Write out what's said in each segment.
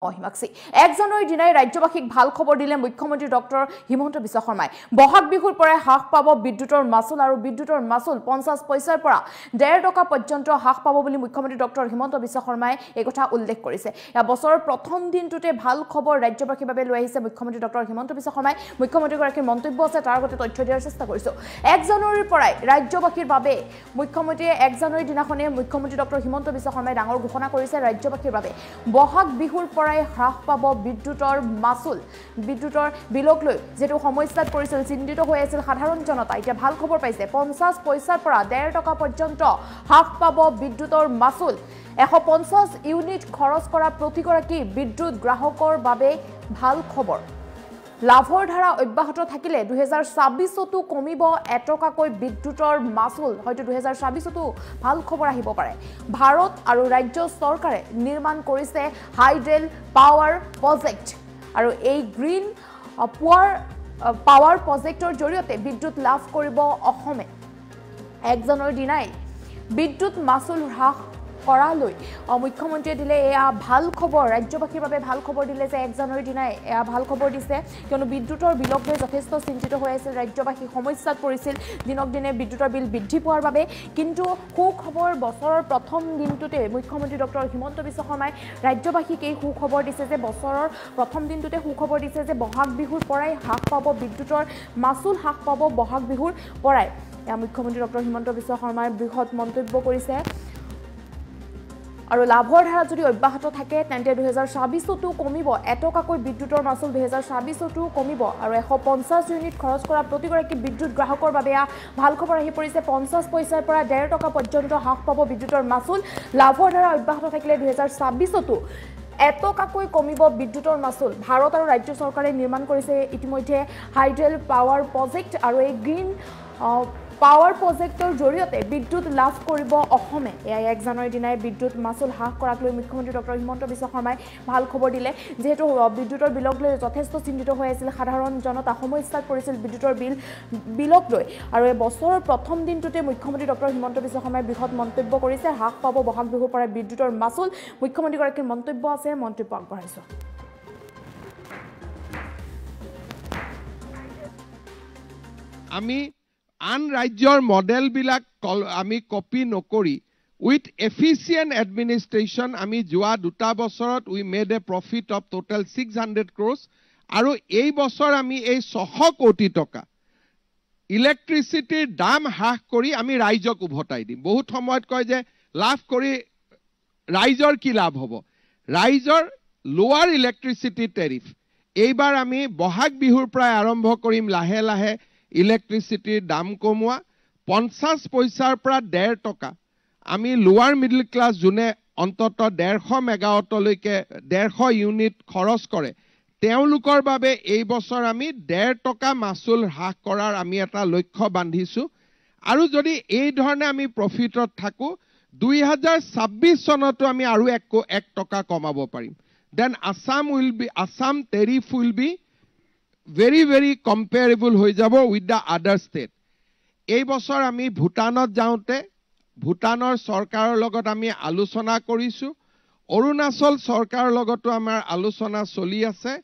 মহিমাক্ষী 1 জানুৱাৰীৰ দিনাই ৰাজ্যবাসীক ভাল খবৰ দিলে মুখ্যমন্ত্ৰী ডক্টৰ হিমন্ত বিশ্ব শৰ্মাই বহাগ বিহুৰ পৰাই হ্ৰাস পাব বিদ্যুতৰ মাচুল আৰু বিদ্যুতৰ মাচুল 50 পইচাৰ পৰা 1.5 টকা পৰ্যন্ত হ্ৰাস পাব বুলি মুখ্যমন্ত্ৰী ডক্টৰ হিমন্ত বিশ্ব শৰ্মাই এই কথা উল্লেখ কৰিছে এই বছৰৰ প্ৰথম দিনটোতে ভাল খবৰ ৰাজ্যবাসীৰ বাবে লৈ আহিছে মুখ্যমন্ত্ৰী ডক্টৰ হিমন্ত বিশ্ব শৰ্মাই মুখ্যমন্ত্ৰীগৰাকীৰ মন্তব্য আছে তাৰ আগতে তথ্য দিয়াৰ চেষ্টা কৰিছো 1 জানুৱাৰীৰ পৰাই ৰাজ্যবাসীৰ বাবে মুখ্যমন্ত্ৰীয়ে 1 জানুৱাৰীৰ দিনাখনে মুখ্যমন্ত্ৰী ডক্টৰ হিমন্ত বিশ্ব শৰ্মাই ডাঙৰ ঘোষণা কৰিছে ৰাজ্যবাসীৰ বাবে বহাগ বিহুৰ হ্ৰাস পাব বিদ্যুতৰ মাচুল বিদ্যুতৰ বিলক লৈ যেটো সমস্যাত পৰিছিল চিন্তিত হৈ আছিল সাধাৰণ জনতা এতিয়া ভাল খবৰ পাইছে 50 পইচাৰ পৰা 1.5 টকা পৰ্যন্ত হ্ৰাস পাব বিদ্যুতৰ মাচুল 150 ইউনিট খৰচ কৰা প্ৰতিগৰাকী বিদ্যুৎ গ্ৰাহকৰ বাবে ভাল খবৰ লাভৰ ধাৰা অব্যাহত থাকিলে 2026তো কমিব 1 টকাকৈ বিদ্যুতৰ মাচুল হয়তো 2026তো ভাল খবৰ আহিব পাৰে ভাৰত আৰু ৰাজ্য চৰকাৰে নিৰ্মাণ কৰিছে হাইড্ৰেল পাৱাৰ প্ৰজেক্ট আৰু এই গ্ৰীণ পাৱাৰ প্ৰজেক্টৰ জৰিয়তে বিদ্যুৎ লাভ কৰিব অসমে 1 জানুৱাৰীৰ দিনাই বিদ্যুৎ মাচুল হ্ৰাস কৰালৈ মুখ্যমন্ত্ৰীয়ে দিলে এয়া ভাল খবৰ ৰাজ্যবাসীৰ বাবে ভাল খবৰ দিলে যে 1 জানুৱাৰীৰ দিনাই এয়া ভাল খবৰ দিছে কিয়নো বিদ্যুতৰ বিলক লৈ যথেষ্ট চিন্তিত হৈ আছিল ৰাজ্যবাসী সমস্যাত পৰিছিল দিনক দিনে বিদ্যুতৰ বিল বৃদ্ধি পোৱাৰ বাবে কিন্তু সুখবৰ বছৰৰ প্ৰথম দিনটোতে মুখ্যমন্ত্ৰী ডক্টৰ হিমন্ত বিশ্ব শৰ্মাই ৰাজ্যবাসীক এই সুখবৰ দিছে যে বছৰৰ প্ৰথম দিনটোতে সুখবৰ দিছে যে বহাগ বিহুৰ পৰাই হ্ৰাস পাব বিদ্যুতৰ মাচুল হ্ৰাস পাব বহাগ বিহুৰ পৰাই এয়া মুখ্যমন্ত্ৰী ডক্টৰ হিমন্ত বিশ্ব শৰ্মাই বৃহৎ মন্তব্য কৰিছে আৰু লাভৰ ধাৰা যদি অব্যাহত থাকে তেন্তে 2026তো কমিব 1 টকাকৈ বিদ্যুতৰ মাচুল 2026তো কমিব আৰু 150 ইউনিট খৰচ কৰা প্ৰতিগৰাকী বিদ্যুৎ গ্ৰাহকৰ বাবে ভাল খবৰ আহি পৰিছে 50 পইচাৰ পৰা 1.5 টকা পৰ্যন্ত হ্ৰাস পাব বিদ্যুতৰ মাচুল লাভৰ ধাৰা অব্যাহত থাকিলে 2026তো 1 টকাকৈ কমিব বিদ্যুতৰ মাচুল ভাৰত আৰু ৰাজ্য চৰকাৰে নিৰ্মাণ কৰিছে ইতিমধ্যে হাইড্ৰেল পাৱাৰ প্ৰজেক্ট আৰু এই গ্ৰীণ পাৱাৰ প্ৰজেক্টৰ জৰিয়তে বিদ্যুৎ লাভ কৰিব অসমে 1 জানুৱাৰীৰ দিনাই বিদ্যুৎ মাচুল হ্ৰাস কৰাক লৈ মুখ্যমন্ত্ৰী ডক্টৰ হিমন্ত বিশ্ব শৰ্মাই ভাল খবৰ দিলে যেহেতু বিদ্যুতৰ বিলক লৈ যথেষ্ট চিন্তিত হৈ আছিল সাধাৰণ জনতা সমস্যাত পৰিছিল বিদ্যুতৰ বিলক লৈ আৰু এই বছৰৰ প্ৰথম দিনটোতে মুখ্যমন্ত্ৰী ডক্টৰ হিমন্ত বিশ্ব শৰ্মাই বৃহৎ মন্তব্য কৰিছে হ্ৰাস পাব বহাগ বিহুৰ পৰা বিদ্যুতৰ মাচুল মুখ্যমন্ত্ৰীগৰাকীৰ মন্তব্য আছে মন্তব্য আগবঢ়াইছো আমি আন ৰাজ্যৰ মডেল বিলাক আমি কপি নকৰি উইথ এফিচিয়েন্ট এডমিনিষ্ট্ৰেশ্যন আমি যোৱা 2 বছৰত we made a profit of total 600 crores আৰু এই বছৰ আমি এই 600 কোটি টকা ইলেক্ট্ৰিচিটিৰ দাম হ্ৰাস কৰি আমি ৰাইজক উভতাই দিম বহুত সময়ত কয় যে লাভ কৰি ৰাইজৰ কি লাভ হ'ব ৰাইজৰ লোৱাৰ ইলেক্ট্ৰিচিটি টেৰিফ এইবাৰ আমি বহাগ বিহুৰ পৰা আৰম্ভ কৰিম লাহে লাহে ইলেক্ট্ৰিচিটিৰ দাম কমোৱা 50 পইচাৰ পৰা 1.5 টকা আমি লোৱাৰ মিডল ক্লাছ যোনে অন্তত 150 মেগাৱাটলৈকে 150 ইউনিট খৰচ কৰে তেওঁলোকৰ বাবে এই বছৰ আমি 1.5 টকা মাচুল হ্ৰাস কৰাৰ আমি এটা লক্ষ্য বান্ধিছো আৰু যদি এই ধৰণে আমি প্ৰফিটত থাকো 2026 চনতো আমি আৰু 1 টকা কমাব পাৰিম then Assam tariff will be very comparable হৈ যাব with the other state এই বছৰ আমি ভুটানত যাওঁতে ভুটানৰ চৰকাৰৰ লগত আমি আলোচনা কৰিছো অৰুণাচল চৰকাৰৰ লগতো আমাৰ আলোচনা চলি আছে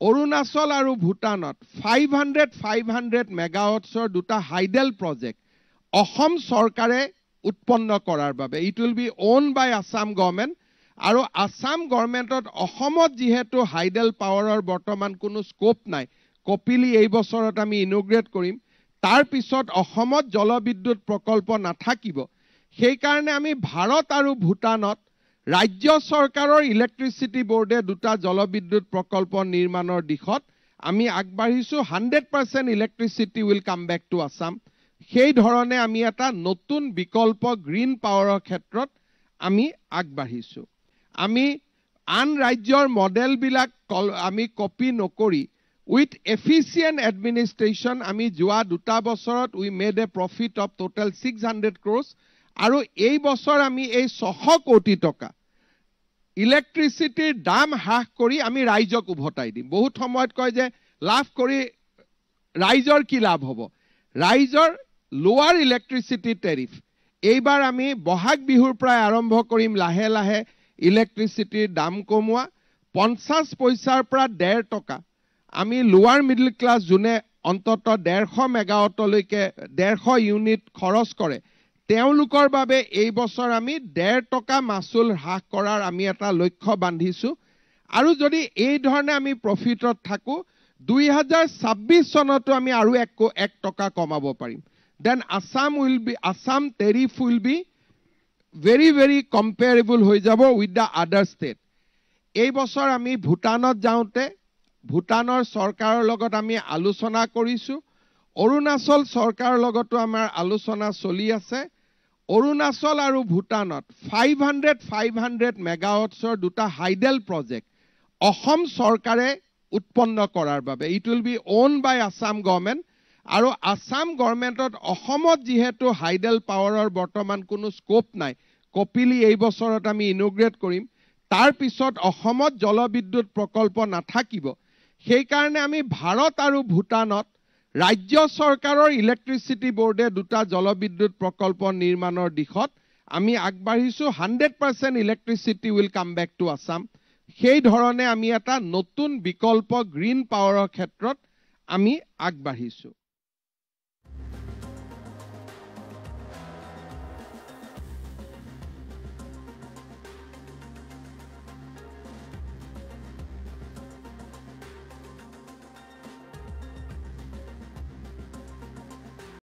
অৰুণাচল আৰু ভুটানত 500 মেগাৱাটছৰ দুটা হাইডেল প্ৰজেক্ট অসম চৰকাৰে উৎপন্ন কৰাৰ বাবে it will be own by Assam government আৰু আসাম গভৰ্ণমেণ্টত অসমত যেহেতু হাইডেল পাৱাৰৰ বৰ্তমান কোনো স্কোপ নাই কপিলি এই বছৰত আমি ইনোগ্ৰেট কৰিম তাৰ পিছত অসমত জলবিদ্যুৎ প্ৰকল্প নাথাকিব সেই কাৰণে আমি ভাৰত আৰু ভুটানত ৰাজ্য চৰকাৰৰ ইলেক্ট্ৰিচিটি বোৰ্ডে দুটা জলবিদ্যুৎ প্ৰকল্প নিৰ্মাণৰ দিশত আমি আগবাঢ়িছো 100% electricity will come back to Assam সেই ধৰণে আমি এটা নতুন বিকল্প গ্ৰীণ পাৱাৰৰ ক্ষেত্ৰত আমি আগবাঢ়িছো আমি আন ৰাজ্যৰ মডেল বিলাক আমি কপি নকৰি উইথ এফিচিয়েন্ট এডমিনিষ্ট্ৰেশ্যন আমি যোৱা 2 বছৰত we made a profit of total 600 crores আৰু এই বছৰ আমি এই 600 কোটি টকা ইলেক্ট্ৰিচিটিৰ দাম হ্ৰাস কৰি আমি ৰাইজক উভতাই দিম বহুত সময়ত কয় যে লাভ কৰি ৰাইজৰ কি লাভ হ'ব ৰাইজৰ লোৱাৰ ইলেক্ট্ৰিচিটি টেৰিফ এইবাৰ আমি বহাগ বিহুৰ পৰা আৰম্ভ কৰিম লাহে লাহে ইলেক্ট্ৰিচিটিৰ দাম কমোৱা 50 পইচাৰ পৰা 1.5 টকা আমি লোৱাৰ মিডল ক্লাছ যোনে অন্তত 150 মেগাৱাটলৈকে 150 ইউনিট খৰচ কৰে তেওঁলোকৰ বাবে এই বছৰ আমি 1.5 টকা মাচুল হ্ৰাস কৰাৰ আমি এটা লক্ষ্য বান্ধিছো আৰু যদি এই ধৰণে আমি প্ৰফিটত থাকো 2026 চনতো আমি আৰু 1 টকা কমাব পাৰিম then Assam tariff will be very very comparable হৈ যাব with the other state এই বছৰ আমি ভুটানত যাওঁতে ভুটানৰ চৰকাৰৰ লগত আমি আলোচনা কৰিছো অৰুণাচল চৰকাৰৰ লগতো আমাৰ আলোচনা চলি আছে অৰুণাচল আৰু ভুটানত 500 মেগাৱাটছৰ দুটা হাইডেল প্ৰজেক্ট অসম চৰকাৰে উৎপন্ন কৰাৰ বাবে it will B owned by Assam government আৰু আসাম গভৰ্ণমেণ্টত অসমত যেহেতু হাইডেল পাৱাৰৰ বৰ্তমান কোনো স্কোপ নাই কপিলি এই বছৰত আমি ইনোগ্ৰেট কৰিম তাৰ পিছত অসমত জলবিদ্যুৎ প্ৰকল্প নাথাকিব সেই কাৰণে আমি ভাৰত আৰু ভুটানত ৰাজ্য চৰকাৰৰ ইলেক্ট্ৰিচিটি বোৰ্ডে দুটা জলবিদ্যুৎ প্ৰকল্প নিৰ্মাণৰ দিশত আমি আগবাঢ়িছো 100% electricity will come back to Assam সেই ধৰণে আমি এটা নতুন বিকল্প গ্ৰীণ পাৱাৰৰ ক্ষেত্ৰত আমি আগবাঢ়িছো